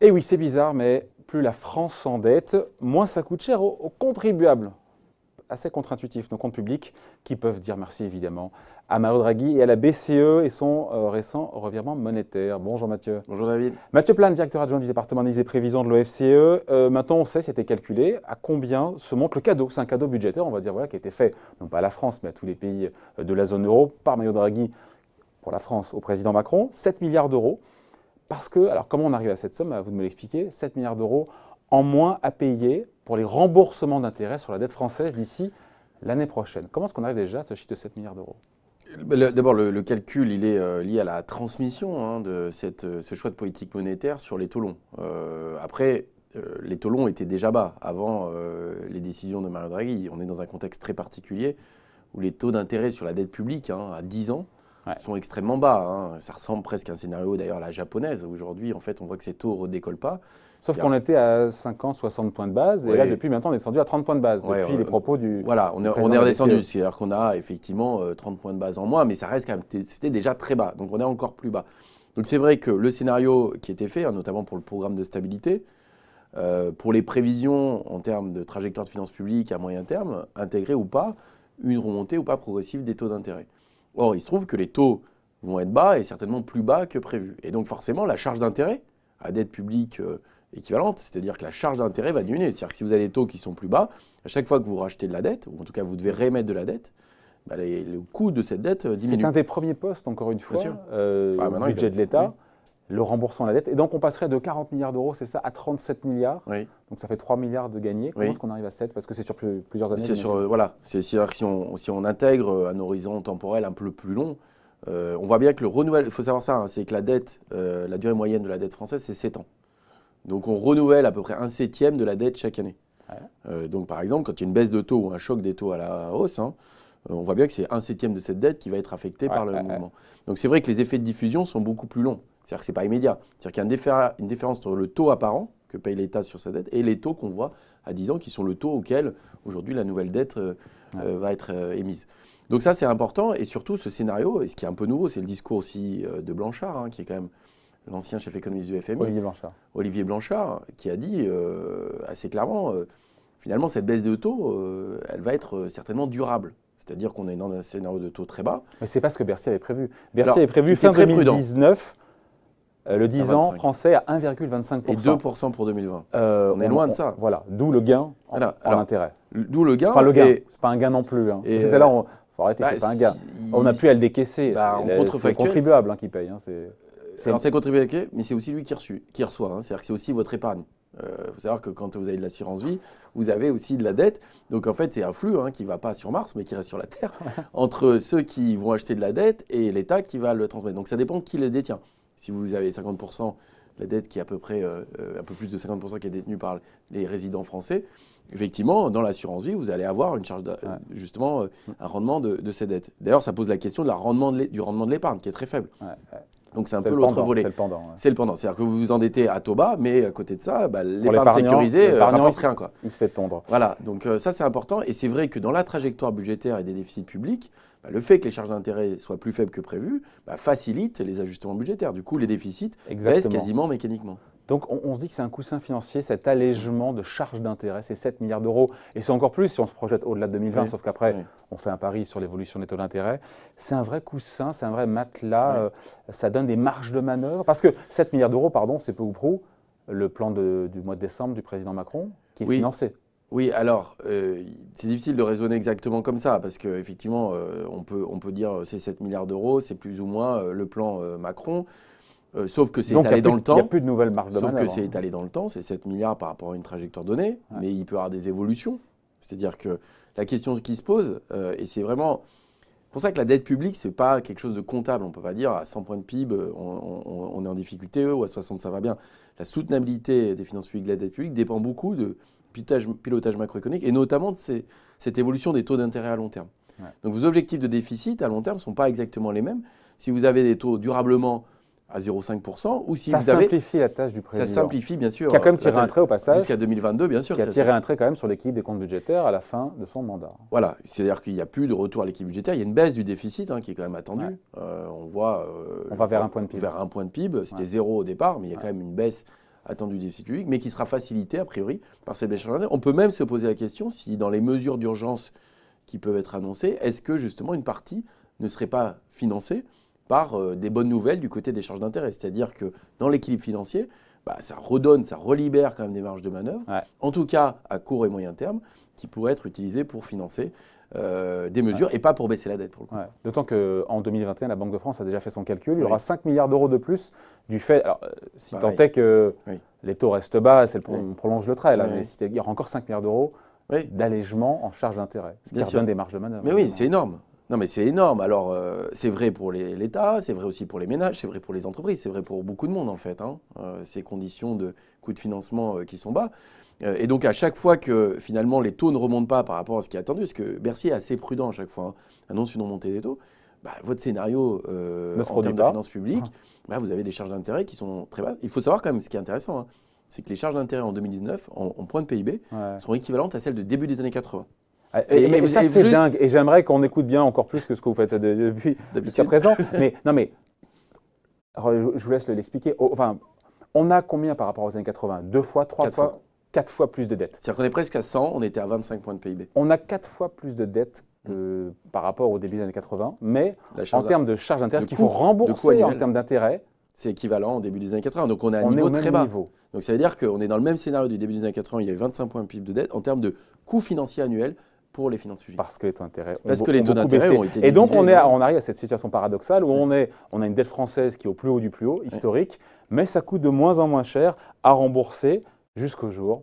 Et oui, c'est bizarre, mais plus la France s'endette, moins ça coûte cher aux contribuables. Assez contre-intuitif, nos comptes publics, qui peuvent dire merci évidemment à Mario Draghi et à la BCE et son récent revirement monétaire. Bonjour Mathieu. Bonjour David. Mathieu Plane, directeur adjoint du département analyse et prévision de l'OFCE. Maintenant, on sait, c'était calculé, à combien se monte le cadeau. C'est un cadeau budgétaire, on va dire, voilà, qui a été fait, non pas à la France, mais à tous les pays de la zone euro, par Mario Draghi pour la France au président Macron, 7 milliards d'euros. Parce que, alors comment on arrive à cette somme? À vous de me l'expliquer. 7 milliards d'euros en moins à payer pour les remboursements d'intérêts sur la dette française d'ici l'année prochaine. Comment est-ce qu'on arrive déjà à ce chiffre de 7 milliards d'euros? D'abord, le calcul, il est lié à la transmission de ce choix de politique monétaire sur les taux longs. Après, les taux longs étaient déjà bas avant les décisions de Mario Draghi. On est dans un contexte très particulier où les taux d'intérêt sur la dette publique à 10 ans sont extrêmement bas. Ça ressemble presque à un scénario d'ailleurs à la japonaise. Aujourd'hui, en fait, on voit que ces taux ne redécollent pas. Sauf qu'on était à 50, 60 points de base, et là, depuis maintenant, on est descendu à 30 points de base, depuis les propos du... Voilà, on est redescendu, c'est-à-dire qu'on a effectivement 30 points de base en moins, mais ça reste quand même, c'était déjà très bas, donc on est encore plus bas. Donc c'est vrai que le scénario qui était fait, notamment pour le programme de stabilité, pour les prévisions en termes de trajectoire de finances publiques à moyen terme, intégrer ou pas une remontée ou pas progressive des taux d'intérêt. Or, il se trouve que les taux vont être bas et certainement plus bas que prévu. Et donc forcément, la charge d'intérêt à dette publique équivalente, c'est-à-dire que la charge d'intérêt va diminuer. C'est-à-dire que si vous avez des taux qui sont plus bas, à chaque fois que vous rachetez de la dette, ou en tout cas vous devez réémettre de la dette, le coût de cette dette diminue. C'est un des premiers postes, encore une fois, du budget de l'État, le remboursement de la dette. Et donc on passerait de 40 milliards d'euros, c'est ça, à 37 milliards. Oui. Donc ça fait 3 milliards de gagnés. Comment est-ce qu'on arrive à 7? Parce que c'est sur plusieurs années. C'est-à-dire que si on intègre un horizon temporel un peu plus long, on voit bien que le renouvellement, il faut savoir ça, c'est que la dette, la durée moyenne de la dette française, c'est 7 ans. Donc on renouvelle à peu près 1/7 de la dette chaque année. Donc par exemple, quand il y a une baisse de taux ou un choc des taux à la hausse, on voit bien que c'est 1/7 de cette dette qui va être affectée par le mouvement. Donc c'est vrai que les effets de diffusion sont beaucoup plus longs. C'est-à-dire que ce n'est pas immédiat. C'est-à-dire qu'il y a une différence entre le taux apparent que paye l'État sur sa dette et les taux qu'on voit à 10 ans, qui sont le taux auquel aujourd'hui la nouvelle dette va être émise. Donc ça c'est important, et surtout ce scénario, et ce qui est un peu nouveau, c'est le discours aussi de Blanchard, qui est quand même l'ancien chef économiste du FMI, Olivier Blanchard, qui a dit assez clairement, finalement, cette baisse de taux, elle va être certainement durable. C'est-à-dire qu'on est dans un scénario de taux très bas. Mais ce n'est pas ce que Bercy avait prévu. Bercy avait prévu fin 2019, le 10 ans français à 1,25%. Et 2% pour 2020. On est loin de ça. Voilà, d'où le gain en intérêt. D'où le gain. Enfin, le gain, ce n'est pas un gain non plus. C'est là, il faut arrêter, c'est pas un gain. On n'a plus à le décaisser. C'est le contribuable qui paye. Alors c'est contribuable, mais c'est aussi lui qui reçoit. C'est-à-dire que c'est aussi votre épargne. Il faut savoir que quand vous avez de l'assurance vie, vous avez aussi de la dette. Donc en fait, c'est un flux qui ne va pas sur Mars, mais qui reste sur la Terre, entre ceux qui vont acheter de la dette et l'État qui va le transmettre. Donc ça dépend qui le détient. Si vous avez 50% de la dette qui est à peu près, un peu plus de 50% qui est détenue par les résidents français, effectivement, dans l'assurance vie, vous allez avoir une charge, justement, un rendement de ces dettes. D'ailleurs, ça pose la question du rendement de l'épargne, qui est très faible. Donc c'est un peu l'autre volet. C'est le pendant. C'est le pendant. C'est-à-dire que vous vous endettez à taux bas, mais à côté de ça, l'épargne sécurisée rapporte rien. Il se fait tondre. Voilà, donc ça c'est important. Et c'est vrai que dans la trajectoire budgétaire et des déficits publics, le fait que les charges d'intérêt soient plus faibles que prévu facilite les ajustements budgétaires. Du coup, les déficits baissent quasiment mécaniquement. Donc on se dit que c'est un coussin financier, cet allègement de charges d'intérêt, c'est 7 milliards d'euros. Et c'est encore plus si on se projette au-delà de 2020, sauf qu'après, on fait un pari sur l'évolution des taux d'intérêt. C'est un vrai coussin, c'est un vrai matelas, ça donne des marges de manœuvre. Parce que 7 milliards d'euros, pardon, c'est peu ou prou le plan du mois de décembre du président Macron qui est financé. Oui, alors, c'est difficile de raisonner exactement comme ça, parce qu'effectivement, on peut dire c'est 7 milliards d'euros, c'est plus ou moins le plan Macron. Sauf que c'est étalé dans le temps. Il n'y a plus de nouvelles marges de manœuvre. Sauf que c'est étalé dans le temps, c'est 7 milliards par rapport à une trajectoire donnée, mais il peut y avoir des évolutions. C'est-à-dire que la question qui se pose, et c'est vraiment pour ça que la dette publique, ce n'est pas quelque chose de comptable. On ne peut pas dire à 100 points de PIB, on est en difficulté, ou à 60, ça va bien. La soutenabilité des finances publiques de la dette publique dépend beaucoup de pilotage macroéconomique, et notamment de cette évolution des taux d'intérêt à long terme. Donc vos objectifs de déficit à long terme ne sont pas exactement les mêmes. Si vous avez des taux durablement à 0,5%, ou si ça vous avez... simplifie la tâche du président. Ça simplifie, bien sûr. Qui a quand même tiré un trait au passage. Jusqu'à 2022, bien sûr. Qui a tiré un trait quand même sur l'équilibre des comptes budgétaires à la fin de son mandat. Voilà, c'est-à-dire qu'il n'y a plus de retour à l'équilibre budgétaire. Il y a une baisse du déficit qui est quand même attendue. Ouais. On voit... on va vers un point de PIB. Vers un point de PIB. C'était 0 au départ, mais il y a quand même une baisse attendue du déficit public, mais qui sera facilitée, a priori, par cette baisse de charge d'intérêt. On peut même se poser la question si, dans les mesures d'urgence qui peuvent être annoncées, est-ce que, justement, une partie ne serait pas financée par des bonnes nouvelles du côté des charges d'intérêt. C'est-à-dire que dans l'équilibre financier, ça redonne, ça relibère quand même des marges de manœuvre, en tout cas à court et moyen terme, qui pourraient être utilisées pour financer des mesures et pas pour baisser la dette pour le coup. D'autant qu'en 2021, la Banque de France a déjà fait son calcul. Il y aura 5 milliards d'euros de plus du fait, alors si tant est que les taux restent bas, on prolonge le trait, là, mais il y aura encore 5 milliards d'euros d'allègement en charge d'intérêt, ce qui redonne des marges de manœuvre. Mais oui, c'est énorme. Non, mais c'est énorme. Alors, c'est vrai pour l'État, c'est vrai aussi pour les ménages, c'est vrai pour les entreprises, c'est vrai pour beaucoup de monde, en fait. Ces conditions de coûts de financement qui sont bas. Et donc, à chaque fois que, finalement, les taux ne remontent pas par rapport à ce qui est attendu, parce que Bercy est assez prudent à chaque fois, annonce une remontée des taux, votre scénario en termes de finances publiques, vous avez des charges d'intérêt qui sont très basses. Il faut savoir quand même, ce qui est intéressant, c'est que les charges d'intérêt en 2019, en point de PIB, sont équivalentes à celles de début des années 80. Mais ça, c'est dingue. Et j'aimerais qu'on écoute bien encore plus que ce que vous faites depuis jusqu'à présent. Mais non, mais je vous laisse l'expliquer. Enfin, on a combien par rapport aux années 80 2 fois, 3 fois, 4 fois plus de dettes. C'est-à-dire qu'on est presque à 100, on était à 25 points de PIB. On a 4 fois plus de dettes par rapport au début des années 80. Mais en termes de charges d'intérêt, ce qu'il faut rembourser en termes d'intérêt, c'est équivalent au début des années 80. Donc on est à un niveau très bas. Donc ça veut dire qu'on est dans le même scénario du début des années 80, il y avait 25 points de PIB de dette en termes de coût financier annuel pour les finances publiques. Parce que les taux d'intérêt ont été Et donc on arrive à cette situation paradoxale où on a une dette française qui est au plus haut du plus haut, historique, mais ça coûte de moins en moins cher à rembourser jusqu'au jour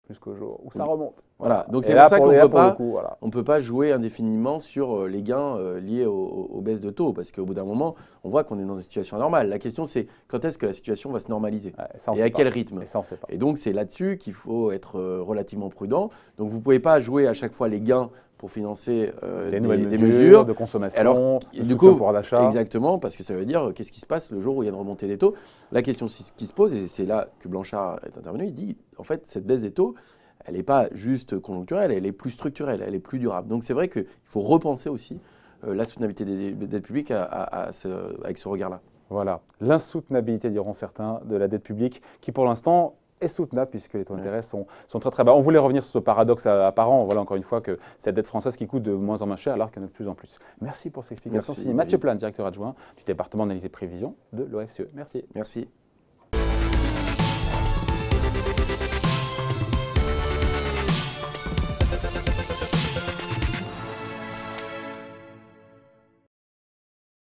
où ça remonte. Voilà, donc c'est pour ça qu'on ne peut pas jouer indéfiniment sur les gains liés aux baisses de taux, parce qu'au bout d'un moment, on voit qu'on est dans une situation anormale. La question, c'est quand est-ce que la situation va se normaliser et à quel rythme. Et donc, c'est là-dessus qu'il faut être relativement prudent. Donc, vous ne pouvez pas jouer à chaque fois les gains pour financer des mesures de consommation, alors, du coup, pouvoir d'achat. Exactement, parce que ça veut dire qu'est-ce qui se passe le jour où il y a une remontée des taux. La question qui se pose, et c'est là que Blanchard est intervenu, il dit en fait, cette baisse des taux, elle n'est pas juste conjoncturelle, elle est plus structurelle, elle est plus durable. Donc c'est vrai qu'il faut repenser aussi la soutenabilité des dettes publiques avec ce regard-là. Voilà, l'insoutenabilité, diront certains, de la dette publique, qui pour l'instant est soutenable puisque les taux d'intérêt sont très très bas. On voulait revenir sur ce paradoxe apparent, voilà encore une fois que cette dette française qui coûte de moins en moins cher alors qu'il y en a de plus en plus. Merci pour ces explications. Mathieu Plane, directeur adjoint du département d'analyse et prévision de l'OFCE. Merci. Merci.